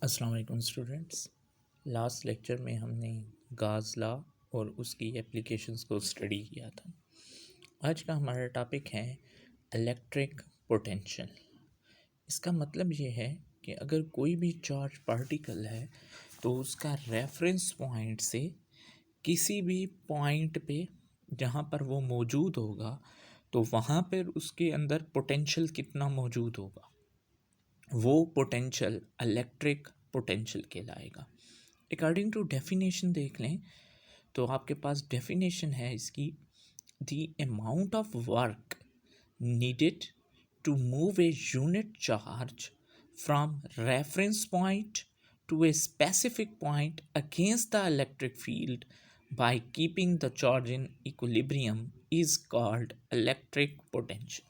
अस्सलाम वालेकुम students. Last lecture में हमने गाज़ लॉ और उसकी एप्लीकेशंस को स्टडी किया था। आज का हमारा टॉपिक है इलेक्ट्रिक पोटेंशियल। इसका मतलब ये है कि अगर कोई भी चार्ज पार्टिकल है तो उसका रेफरेंस पॉइंट से किसी भी पॉइंट पे जहाँ पर वो मौजूद होगा तो वहाँ पर उसके अंदर पोटेंशियल कितना मौजूद होगा, वो पोटेंशियल इलेक्ट्रिक पोटेंशियल कहलाएगा। अकॉर्डिंग टू डेफिनेशन देख लें तो आपके पास डेफिनेशन है इसकी, the amount of work needed to move a unit charge from reference point to a specific point against the electric field by keeping the charge in equilibrium is called electric potential।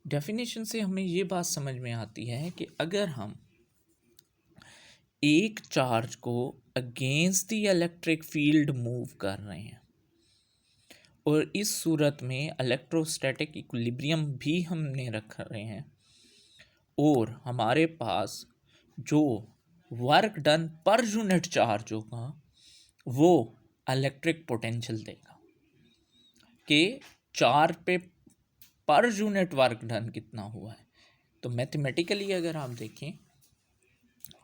Definition से हमें ये बात समझ में आती है कि अगर हम एक चार्ज को against the electric field move कर रहे हैं और इस सूरत में इलेक्ट्रोस्टैटिक इक्विलिब्रियम भी हमने रख रहे हैं और हमारे पास जो work done per unit charge होगा वो इलेक्ट्रिक पोटेंशियल देगा कि चार्ज पे पर यूनिट वर्क डन कितना हुआ है। तो मैथमेटिकली अगर आप देखें,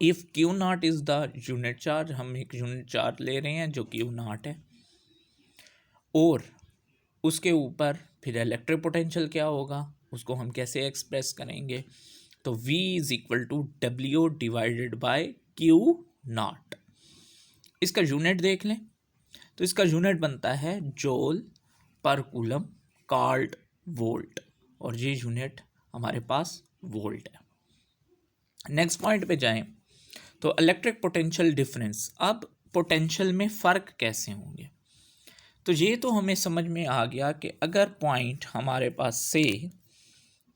if Q not is the unit charge, हम एक यूनिट चार्ज ले रहे हैं जो क्यू नॉट है और उसके ऊपर फिर इलेक्ट्रिक पोटेंशियल क्या होगा उसको हम कैसे एक्सप्रेस करेंगे, तो V is equal to W divided by Q naught. इसका यूनिट देख लें तो इसका यूनिट बनता है जूल पर कूलम कॉल्ड वोल्ट और ये यूनिट हमारे पास वोल्ट है। नेक्स्ट पॉइंट पे जाएं तो इलेक्ट्रिक पोटेंशियल डिफरेंस। अब पोटेंशियल में फ़र्क कैसे होंगे, तो ये तो हमें समझ में आ गया कि अगर पॉइंट हमारे पास से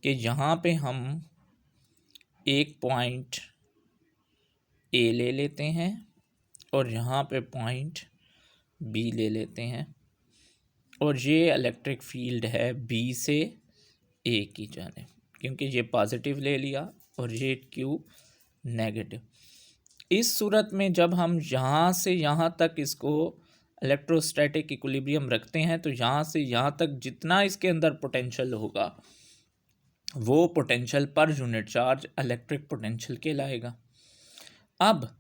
कि यहाँ पे हम एक पॉइंट ए ले लेते हैं और यहाँ पे पॉइंट बी ले लेते हैं और ये इलेक्ट्रिक फील्ड है बी से ए की जाने, क्योंकि ये पॉजिटिव ले लिया और ये क्यू नेगेटिव। इस सूरत में जब हम यहाँ से यहाँ तक इसको इलेक्ट्रोस्टैटिक इक्विलिब्रियम रखते हैं तो यहाँ से यहाँ तक जितना इसके अंदर पोटेंशियल होगा वो potential per unit charge electric potential कहलाएगा। अब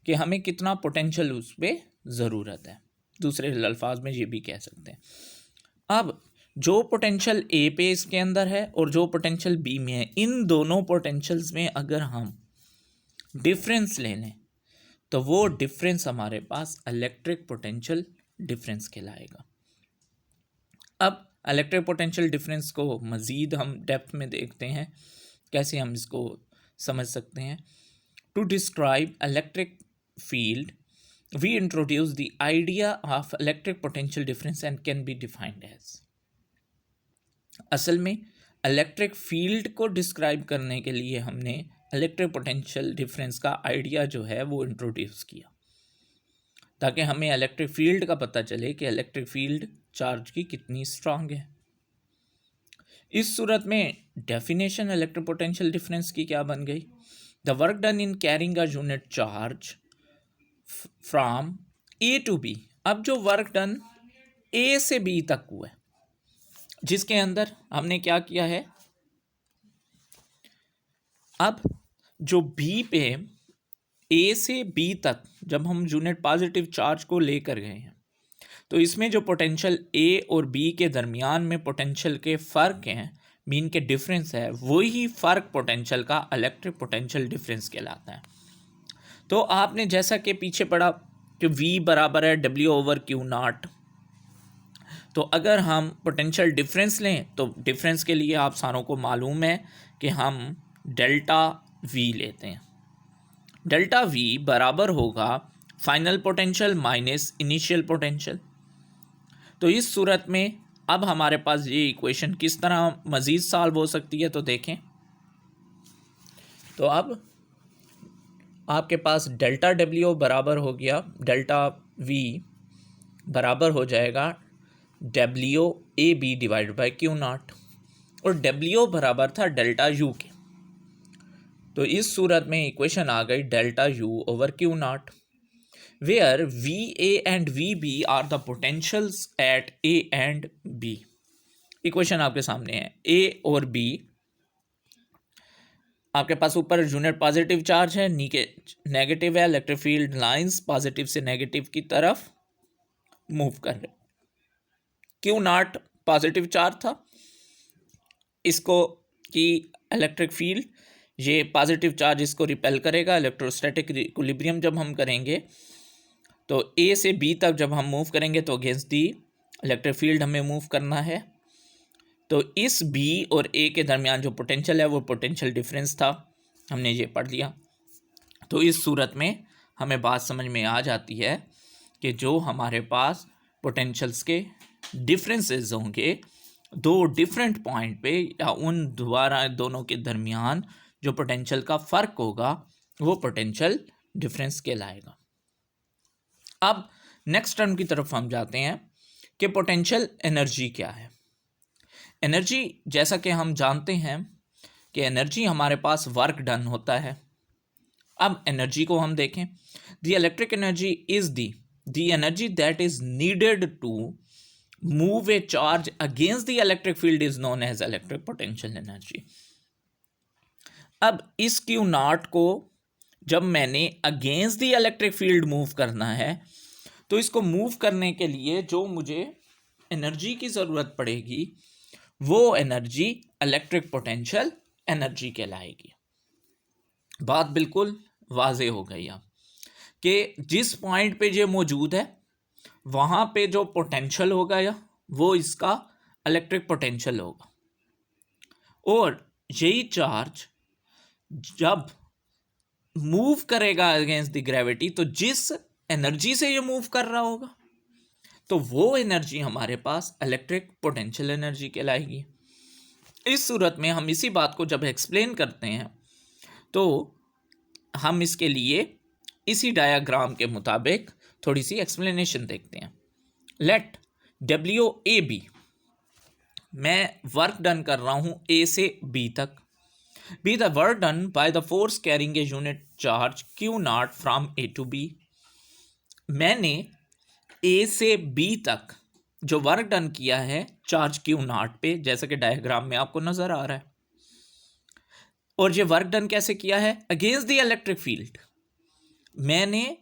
कि हमें कितना पोटेंशियल उस पर ज़रूरत है, दूसरे अल्फाज में ये भी कह सकते हैं। अब जो पोटेंशियल ए पे इसके अंदर है और जो पोटेंशियल बी में है, इन दोनों पोटेंशियल्स में अगर हम डिफरेंस ले लें तो वो डिफरेंस हमारे पास इलेक्ट्रिक पोटेंशियल डिफरेंस कहलाएगा। अब इलेक्ट्रिक पोटेंशियल डिफरेंस को मज़ीद हम डेप्थ में देखते हैं, कैसे हम इसको समझ सकते हैं। To describe electric field we introduce the idea of electric potential difference and can be defined as। असल में इलेक्ट्रिक फील्ड को डिस्क्राइब करने के लिए हमने इलेक्ट्रिक पोटेंशियल डिफरेंस का आइडिया जो है वो इंट्रोड्यूस किया ताकि हमें इलेक्ट्रिक फील्ड का पता चले कि इलेक्ट्रिक फील्ड चार्ज की कितनी स्ट्रांग है। इस सूरत में डेफिनेशन इलेक्ट्रिक पोटेंशियल डिफरेंस की क्या बन गई, the work done in carrying a unit charge from A to B. अब जो वर्क डन ए से बी तक हुआ है जिसके अंदर हमने क्या किया है, अब जो बी पे ए से बी तक जब हम यूनिट पॉजिटिव चार्ज को लेकर गए हैं तो इसमें जो पोटेंशियल ए और बी के दरमियान में पोटेंशियल के फ़र्क हैं, मीन के डिफरेंस है, वही फ़र्क पोटेंशियल का इलेक्ट्रिक पोटेंशियल डिफरेंस कहलाता है। तो आपने जैसा कि पीछे पढ़ा कि V बराबर है W ओवर क्यू नॉट, तो अगर हम पोटेंशियल डिफरेंस लें तो डिफरेंस के लिए आप सारों को मालूम है कि हम डेल्टा V लेते हैं। डेल्टा V बराबर होगा final potential minus initial potential. तो इस सूरत में अब हमारे पास ये इक्वेशन किस तरह मज़ीद सॉल्व हो सकती है, तो देखें। तो अब आपके पास डेल्टा W बराबर हो गया, डेल्टा V बराबर हो जाएगा WAB divide by Q not और W बराबर था डेल्टा U के। तो इस सूरत में इक्वेशन आ गई delta U over Q naught, where V A and V B are the potentials at A and B. Equation आपके सामने है, ए और बी आपके पास ऊपर यूनिट पॉजिटिव चार्ज है, नीचे नेगेटिव है, इलेक्ट्रिक फील्ड लाइंस पॉजिटिव से नेगेटिव की तरफ मूव कर रहे। क्यू नॉट पॉजिटिव चार्ज था, इसको की इलेक्ट्रिक फील्ड, ये पॉजिटिव चार्ज इसको रिपेल करेगा। इलेक्ट्रोस्टैटिक इक्विलिब्रियम जब हम करेंगे तो ए से बी तक जब हम मूव करेंगे तो अगेंस्ट दी इलेक्ट्रिक फील्ड हमें मूव करना है। तो इस बी और ए के दरमियान जो पोटेंशियल है वो पोटेंशियल डिफरेंस था, हमने ये पढ़ लिया। तो इस सूरत में हमें बात समझ में आ जाती है कि जो हमारे पास पोटेंशियल्स के डिफरेंसेस होंगे दो डिफरेंट पॉइंट पे या उन द्वारा दोनों के दरमियान जो पोटेंशियल का फ़र्क होगा वो पोटेंशियल डिफरेंस कहलाएगा। अब नेक्स्ट टर्म की तरफ हम जाते हैं कि पोटेंशियल एनर्जी क्या है। एनर्जी, जैसा कि हम जानते हैं कि एनर्जी हमारे पास वर्क डन होता है। अब एनर्जी को हम देखें, the electric energy is the energy that is needed to move a charge against the electric field is known as electric potential energy. अब इस क्यू नॉट को जब मैंने against the electric field move करना है तो इसको मूव करने के लिए जो मुझे एनर्जी की ज़रूरत पड़ेगी वो एनर्जी इलेक्ट्रिक पोटेंशियल एनर्जी कहलाएगी। बात बिल्कुल वाजे हो गई अब कि जिस पॉइंट पे ये मौजूद है वहाँ पे जो पोटेंशियल होगा या वो इसका इलेक्ट्रिक पोटेंशियल होगा, और यही चार्ज जब मूव करेगा अगेंस्ट द ग्रेविटी तो जिस एनर्जी से ये मूव कर रहा होगा तो वो एनर्जी हमारे पास इलेक्ट्रिक पोटेंशियल एनर्जी कहलाएगी। इस सूरत में हम इसी बात को जब एक्सप्लेन करते हैं तो हम इसके लिए इसी डायग्राम के मुताबिक थोड़ी सी एक्सप्लेनेशन देखते हैं। लेट डब्ल्यू ए बी, मैं वर्क डन कर रहा हूँ ए से बी तक, be the work done by the force carrying a unit charge Q naught from A to B. मैंने ए से बी तक जो वर्क डन किया है चार्ज क्यू नॉट पे, जैसा कि डायग्राम में आपको नजर आ रहा है, और ये वर्क डन कैसे किया है अगेंस्ट द इलेक्ट्रिक फील्ड। मैंने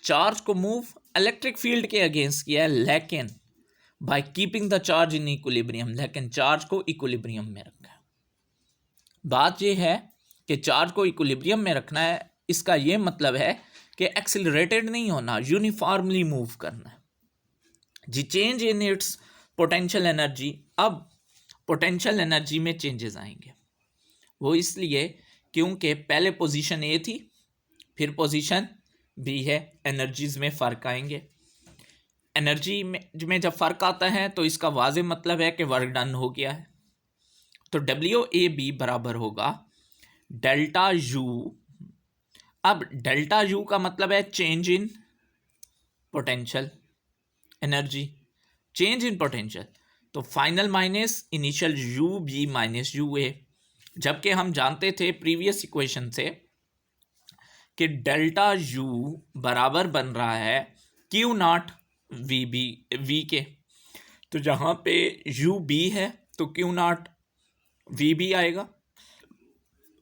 चार्ज को मूव इलेक्ट्रिक फील्ड के अगेंस्ट किया है, लेकिन by keeping the charge in equilibrium, लेकिन चार्ज को इक्विलिब्रियम में रखा है। बात यह है कि चार्ज को इक्विलिब्रियम में रखना है, इसका यह मतलब है कि एक्सिलरेटेड नहीं होना, यूनिफॉर्मली मूव करना है। जी change in its potential energy, अब पोटेंशियल एनर्जी में चेंजेस आएंगे, वो इसलिए क्योंकि पहले पोजीशन ए थी फिर पोजीशन बी है, एनर्जीज में फ़र्क आएंगे। एनर्जी में जब फ़र्क आता है तो इसका वाज़े मतलब है कि वर्क डन हो गया है। तो डब्ल्यू ए बी बराबर होगा डेल्टा यू। अब डेल्टा यू का मतलब है change in potential energy, change in potential, तो final minus initial U B minus U A. जबकि हम जानते थे प्रीवियस इक्वेशन से कि डेल्टा यू बराबर बन रहा है Q naught V B V के, तो जहाँ पे यू बी है तो क्यू नॉट वी बी आएगा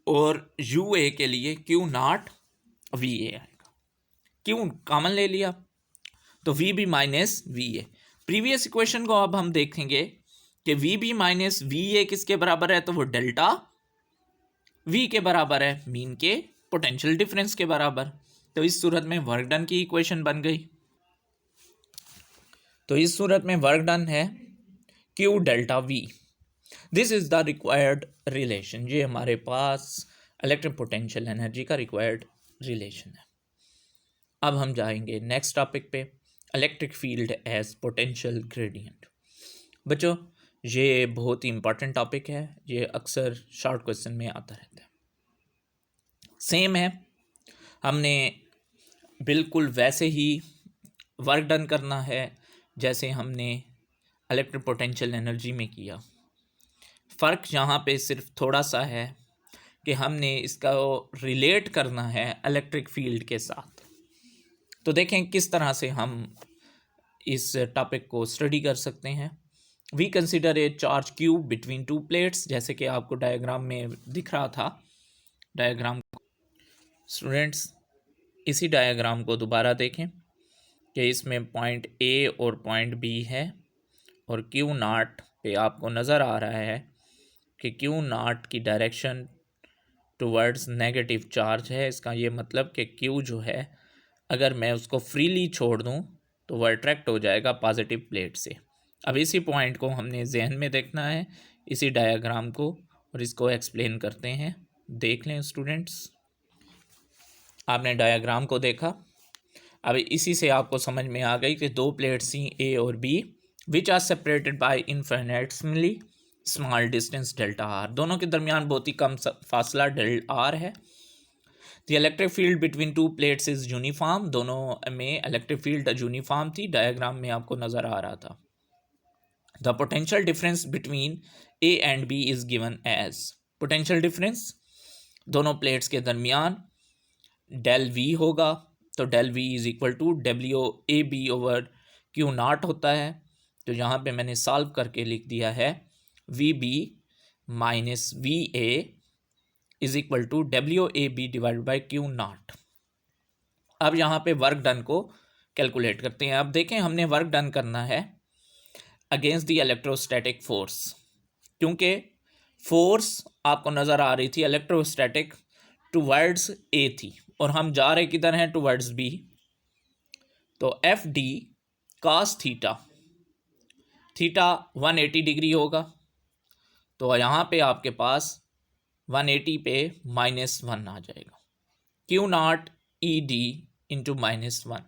और यू ए के लिए क्यू नॉट वी ए आएगा। क्यों कॉमन ले लिया तो V B minus V A. Previous equation को अब हम देखेंगे कि V B minus V A किसके बराबर है, तो वो डेल्टा वी के बराबर है, मीन के पोटेंशियल डिफरेंस के बराबर। तो इस सूरत में वर्क डन की इक्वेशन बन गई। तो इस सूरत में वर्क डन है Q delta V, this is the required relation. ये हमारे पास इलेक्ट्रिक पोटेंशियल एनर्जी का रिक्वायर्ड रिलेशन है। अब हम जाएंगे नेक्स्ट टॉपिक पे, electric field as potential gradient. बच्चों ये बहुत ही इंपॉर्टेंट टॉपिक है, ये अक्सर शॉर्ट क्वेश्चन में आता रहता है। सेम है, हमने बिल्कुल वैसे ही वर्क डन करना है जैसे हमने इलेक्ट्रिक पोटेंशियल एनर्जी में किया। फ़र्क यहाँ पे सिर्फ थोड़ा सा है कि हमने इसका रिलेट करना है इलेक्ट्रिक फील्ड के साथ। तो देखें किस तरह से हम इस टॉपिक को स्टडी कर सकते हैं। We consider a charge cube between two plates, जैसे कि आपको डायग्राम में दिख रहा था। डायग्राम स्टूडेंट्स इसी डायग्राम को दोबारा देखें कि इसमें पॉइंट ए और पॉइंट बी है और क्यू नॉट पे आपको नज़र आ रहा है कि क्यू नॉट की डायरेक्शन टुवर्ड्स नेगेटिव चार्ज है। इसका ये मतलब कि क्यू जो है अगर मैं उसको फ्रीली छोड़ दूं तो वह अट्रैक्ट हो जाएगा पॉजिटिव प्लेट से। अब इसी पॉइंट को हमने जहन में देखना है, इसी डायग्राम को, और इसको एक्सप्लेन करते हैं। देख लें स्टूडेंट्स, आपने डायग्राम को देखा। अब इसी से आपको समझ में आ गई कि दो प्लेट सी ए और B which are separated by infinitesimally small distance delta R, दोनों के दरमियान बहुत ही कम फासला डेल आर है। The electric field between two plates is uniform, दोनों में इलेक्ट्रिक फील्ड यूनिफॉर्म थी, डायग्राम में आपको नज़र आ रहा था। The potential difference between A and B is given as, potential difference दोनों प्लेट्स के दरमियान डेल वी होगा, तो del V is equal to W A B over Q naught होता है। तो यहाँ पे मैंने सॉल्व करके लिख दिया है V B minus V A is equal to W A B divide by Q naught. अब यहाँ पे वर्क डन को कैलकुलेट करते हैं। अब देखें हमने वर्क डन करना है अगेंस्ट द इलेक्ट्रोस्टैटिक फोर्स, क्योंकि फोर्स आपको नज़र आ रही थी इलेक्ट्रोस्टैटिक टुवर्ड्स ए थी और हम जा रहे किधर हैं, टुवर्ड्स बी। तो F D cos theta, theta 180 degree होगा, तो यहाँ पे आपके पास 180 पे -1 आ जाएगा। Q naught E D into -1,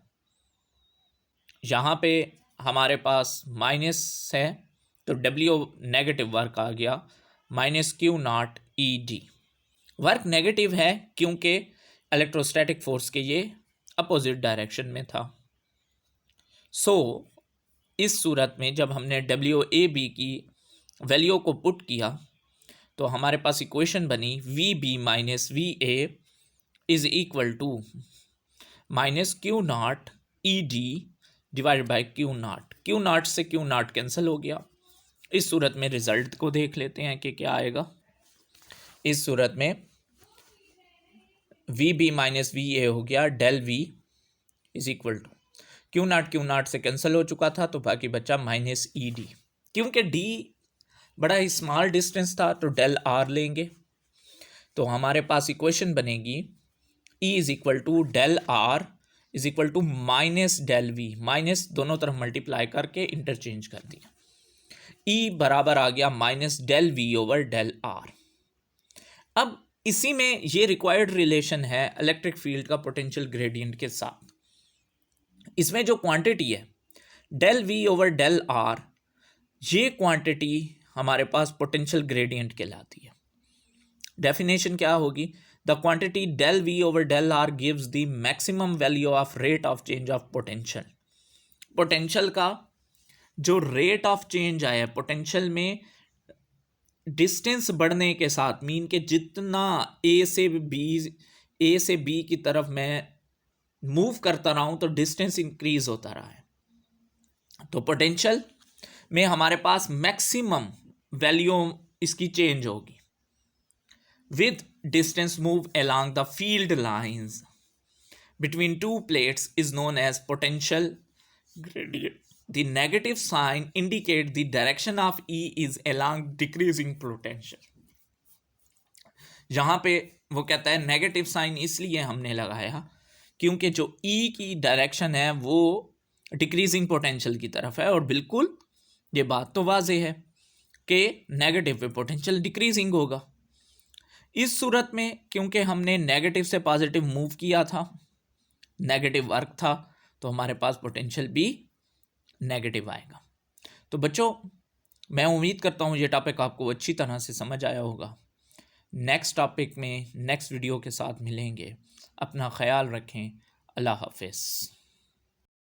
यहाँ पे हमारे पास माइनस है तो डब्ल्यू नेगेटिव वर्क आ गया, minus Q naught E D. Work negative है क्योंकि इलेक्ट्रोस्टैटिक फोर्स के ये अपोजिट डायरेक्शन में था। सो इस सूरत में जब हमने डब्ल्यू ए बी की वैल्यू को पुट किया तो हमारे पास इक्वेशन बनी V B minus V A is equal to minus Q naught E D divide by Q naught. Q naught से क्यू नॉट कैंसिल हो गया। इस सूरत में रिजल्ट को देख लेते हैं कि क्या आएगा। इस सूरत में V B minus V A हो गया del V is equal to Q naught से कैंसिल हो चुका था तो बाकी बचा माइनस ई डी। क्योंकि डी बड़ा ही स्मॉल डिस्टेंस था तो डेल आर लेंगे, तो हमारे पास इक्वेशन बनेगी E is equal to del R is equal to minus del V, minus दोनों तरफ मल्टीप्लाई करके इंटरचेंज कर दिया। ई बराबर आ गया minus del V over del R. अब इसी में ये रिक्वायर्ड रिलेशन है इलेक्ट्रिक फील्ड का पोटेंशियल ग्रेडियंट के साथ। इसमें जो क्वांटिटी है del V over del R, ये क्वांटिटी हमारे पास पोटेंशियल ग्रेडियंट कहलाती है। डेफिनेशन क्या होगी, the quantity del V over del R gives the maximum value of rate of change of potential. Potential का जो रेट ऑफ चेंज आया पोटेंशियल में डिस्टेंस बढ़ने के साथ, मीन के जितना ए से बी की तरफ मैं मूव करता रहा हूं तो डिस्टेंस इंक्रीज होता रहा है। तो पोटेंशियल में हमारे पास मैक्सिमम वैल्यू इसकी चेंज होगी with distance move along the field lines between two plates is known as potential gradient. The negative sign indicate the direction of E is along decreasing potential। यहाँ पे वो कहता है नेगेटिव साइन इसलिए हमने लगाया क्योंकि जो E की डायरेक्शन है वो डिक्रीजिंग पोटेंशियल की तरफ है, और बिल्कुल ये बात तो वाज़ेह है कि नेगेटिव पे पोटेंशियल डिक्रीजिंग होगा। इस सूरत में क्योंकि हमने नेगेटिव से पॉजिटिव मूव किया था, नेगेटिव वर्क था, तो हमारे पास पोटेंशियल भी नेगेटिव आएगा। तो बच्चों मैं उम्मीद करता हूँ ये टॉपिक आपको अच्छी तरह से समझ आया होगा। नेक्स्ट टॉपिक में नेक्स्ट वीडियो के साथ मिलेंगे। अपना ख्याल रखें। अल्लाह हाफिज़।